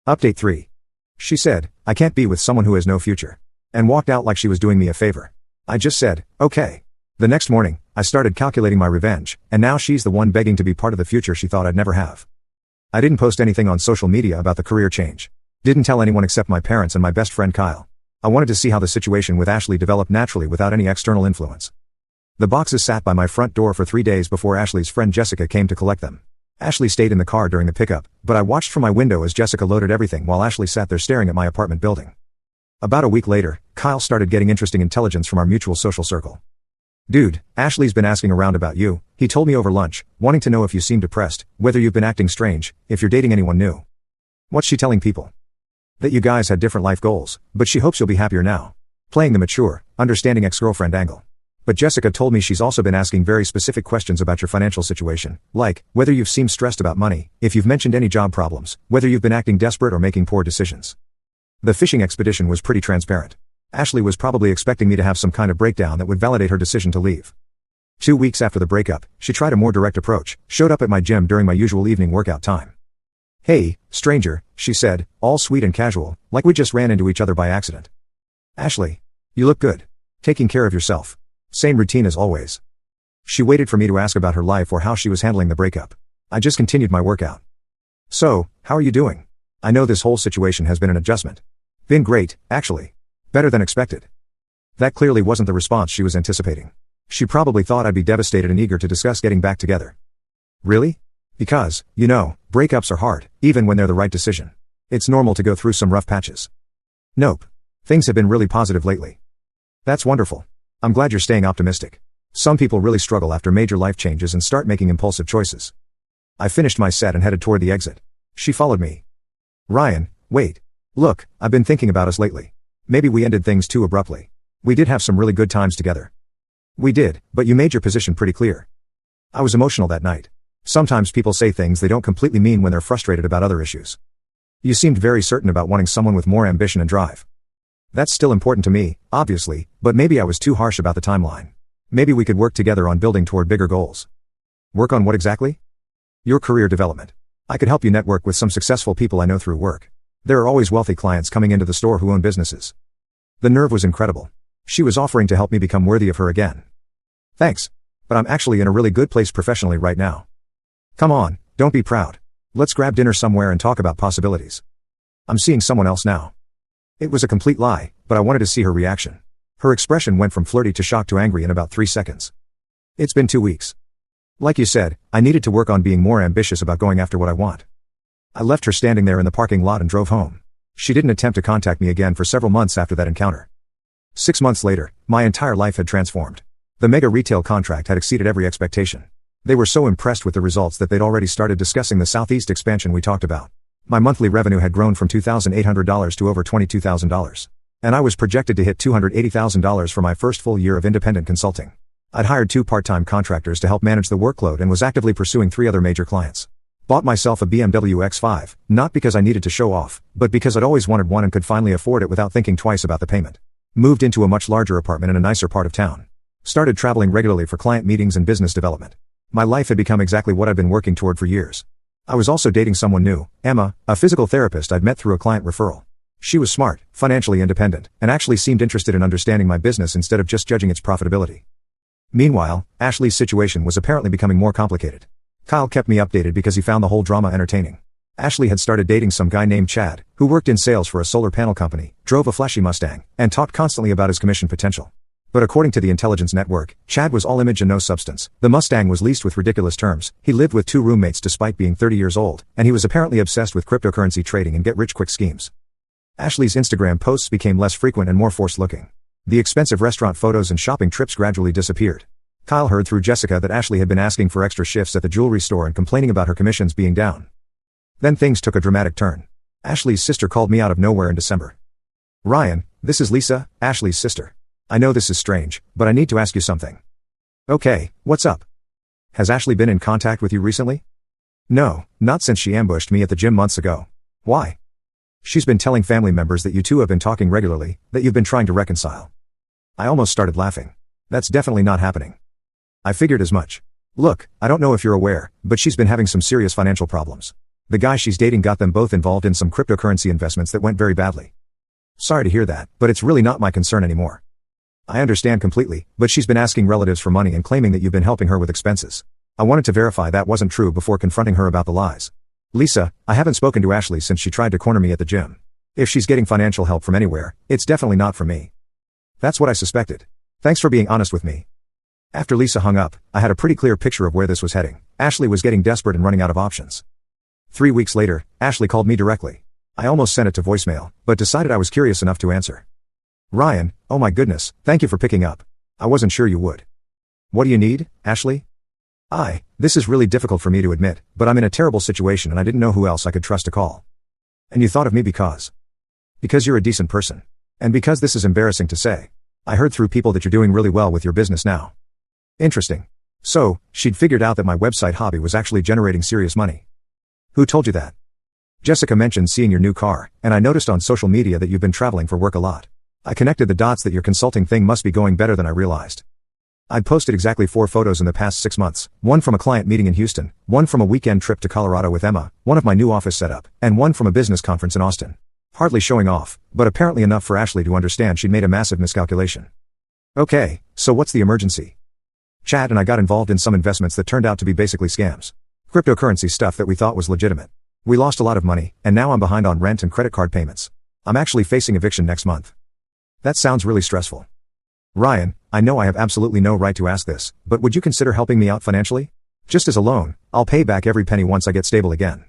Update 3. She said, "I can't be with someone who has no future." And walked out like she was doing me a favor. I just said, okay. The next morning, I started calculating my revenge, and now she's the one begging to be part of the future she thought I'd never have. I didn't post anything on social media about the career change. Didn't tell anyone except my parents and my best friend Kyle. I wanted to see how the situation with Ashley developed naturally without any external influence. The boxes sat by my front door for 3 days before Ashley's friend Jessica came to collect them. Ashley stayed in the car during the pickup, but I watched from my window as Jessica loaded everything while Ashley sat there staring at my apartment building. About a week later, Kyle started getting interesting intelligence from our mutual social circle. "Dude, Ashley's been asking around about you," he told me over lunch, "wanting to know if you seem depressed, whether you've been acting strange, if you're dating anyone new." "What's she telling people?" "That you guys had different life goals, but she hopes you'll be happier now." Playing the mature, understanding ex-girlfriend angle. "But Jessica told me she's also been asking very specific questions about your financial situation, like, whether you've seemed stressed about money, if you've mentioned any job problems, whether you've been acting desperate or making poor decisions." The fishing expedition was pretty transparent. Ashley was probably expecting me to have some kind of breakdown that would validate her decision to leave. 2 weeks after the breakup, she tried a more direct approach, showed up at my gym during my usual evening workout time. "Hey, stranger," she said, all sweet and casual, like we just ran into each other by accident. "Ashley, you look good. Taking care of yourself." Same routine as always. She waited for me to ask about her life or how she was handling the breakup. I just continued my workout. "So, how are you doing? I know this whole situation has been an adjustment." "Been great, actually. Better than expected." That clearly wasn't the response she was anticipating. She probably thought I'd be devastated and eager to discuss getting back together. "Really? Because, you know, breakups are hard, even when they're the right decision. It's normal to go through some rough patches." "Nope. Things have been really positive lately." "That's wonderful. I'm glad you're staying optimistic. Some people really struggle after major life changes and start making impulsive choices." I finished my set and headed toward the exit. She followed me. "Ryan, wait. Look, I've been thinking about us lately. Maybe we ended things too abruptly. We did have some really good times together." "We did, but you made your position pretty clear." I was emotional that night. Sometimes people say things they don't completely mean when they're frustrated about other issues. "You seemed very certain about wanting someone with more ambition and drive." "That's still important to me, obviously, but maybe I was too harsh about the timeline. Maybe we could work together on building toward bigger goals." "Work on what exactly?" "Your career development. I could help you network with some successful people I know through work. There are always wealthy clients coming into the store who own businesses." The nerve was incredible. She was offering to help me become worthy of her again. "Thanks. But I'm actually in a really good place professionally right now." "Come on, don't be proud. Let's grab dinner somewhere and talk about possibilities." "I'm seeing someone else now." It was a complete lie, but I wanted to see her reaction. Her expression went from flirty to shocked to angry in about 3 seconds. "It's been 2 weeks. Like you said, I needed to work on being more ambitious about going after what I want." I left her standing there in the parking lot and drove home. She didn't attempt to contact me again for several months after that encounter. 6 months later, my entire life had transformed. The mega retail contract had exceeded every expectation. They were so impressed with the results that they'd already started discussing the Southeast expansion we talked about. My monthly revenue had grown from $2,800 to over $22,000. And I was projected to hit $280,000 for my first full year of independent consulting. I'd hired 2 part-time contractors to help manage the workload and was actively pursuing 3 other major clients. Bought myself a BMW X5, not because I needed to show off, but because I'd always wanted one and could finally afford it without thinking twice about the payment. Moved into a much larger apartment in a nicer part of town. Started traveling regularly for client meetings and business development. My life had become exactly what I'd been working toward for years. I was also dating someone new, Emma, a physical therapist I'd met through a client referral. She was smart, financially independent, and actually seemed interested in understanding my business instead of just judging its profitability. Meanwhile, Ashley's situation was apparently becoming more complicated. Kyle kept me updated because he found the whole drama entertaining. Ashley had started dating some guy named Chad, who worked in sales for a solar panel company, drove a flashy Mustang, and talked constantly about his commission potential. But according to the intelligence network, Chad was all image and no substance. The Mustang was leased with ridiculous terms, he lived with 2 roommates despite being 30 years old, and he was apparently obsessed with cryptocurrency trading and get-rich-quick schemes. Ashley's Instagram posts became less frequent and more forced-looking. The expensive restaurant photos and shopping trips gradually disappeared. Kyle heard through Jessica that Ashley had been asking for extra shifts at the jewelry store and complaining about her commissions being down. Then things took a dramatic turn. Ashley's sister called me out of nowhere in December. "Ryan, this is Lisa, Ashley's sister. I know this is strange, but I need to ask you something." "Okay, what's up?" "Has Ashley been in contact with you recently?" "No, not since she ambushed me at the gym months ago." "Why?" "She's been telling family members that you two have been talking regularly, that you've been trying to reconcile." I almost started laughing. "That's definitely not happening." "I figured as much. Look, I don't know if you're aware, but she's been having some serious financial problems. The guy she's dating got them both involved in some cryptocurrency investments that went very badly. Sorry to hear that, but it's really not my concern anymore. I understand completely, but she's been asking relatives for money and claiming that you've been helping her with expenses. I wanted to verify that wasn't true before confronting her about the lies. Lisa, I haven't spoken to Ashley since she tried to corner me at the gym. If she's getting financial help from anywhere, it's definitely not from me. That's what I suspected. Thanks for being honest with me. After Lisa hung up, I had a pretty clear picture of where this was heading. Ashley was getting desperate and running out of options. 3 weeks later, Ashley called me directly. I almost sent it to voicemail, but decided I was curious enough to answer. Ryan, oh my goodness, thank you for picking up. I wasn't sure you would. What do you need, Ashley? This is really difficult for me to admit, but I'm in a terrible situation and I didn't know who else I could trust to call. And you thought of me because you're a decent person. And because this is embarrassing to say. I heard through people that you're doing really well with your business now. Interesting. So, she'd figured out that my website hobby was actually generating serious money. Who told you that? Jessica mentioned seeing your new car, and I noticed on social media that you've been traveling for work a lot. I connected the dots that your consulting thing must be going better than I realized. I'd posted exactly 4 photos in the past 6 months, one from a client meeting in Houston, one from a weekend trip to Colorado with Emma, one of my new office setup, and one from a business conference in Austin. Hardly showing off, but apparently enough for Ashley to understand she'd made a massive miscalculation. Okay, so what's the emergency? Chad and I got involved in some investments that turned out to be basically scams. Cryptocurrency stuff that we thought was legitimate. We lost a lot of money, and now I'm behind on rent and credit card payments. I'm actually facing eviction next month. That sounds really stressful. Ryan, I know I have absolutely no right to ask this, but would you consider helping me out financially? Just as a loan, I'll pay back every penny once I get stable again.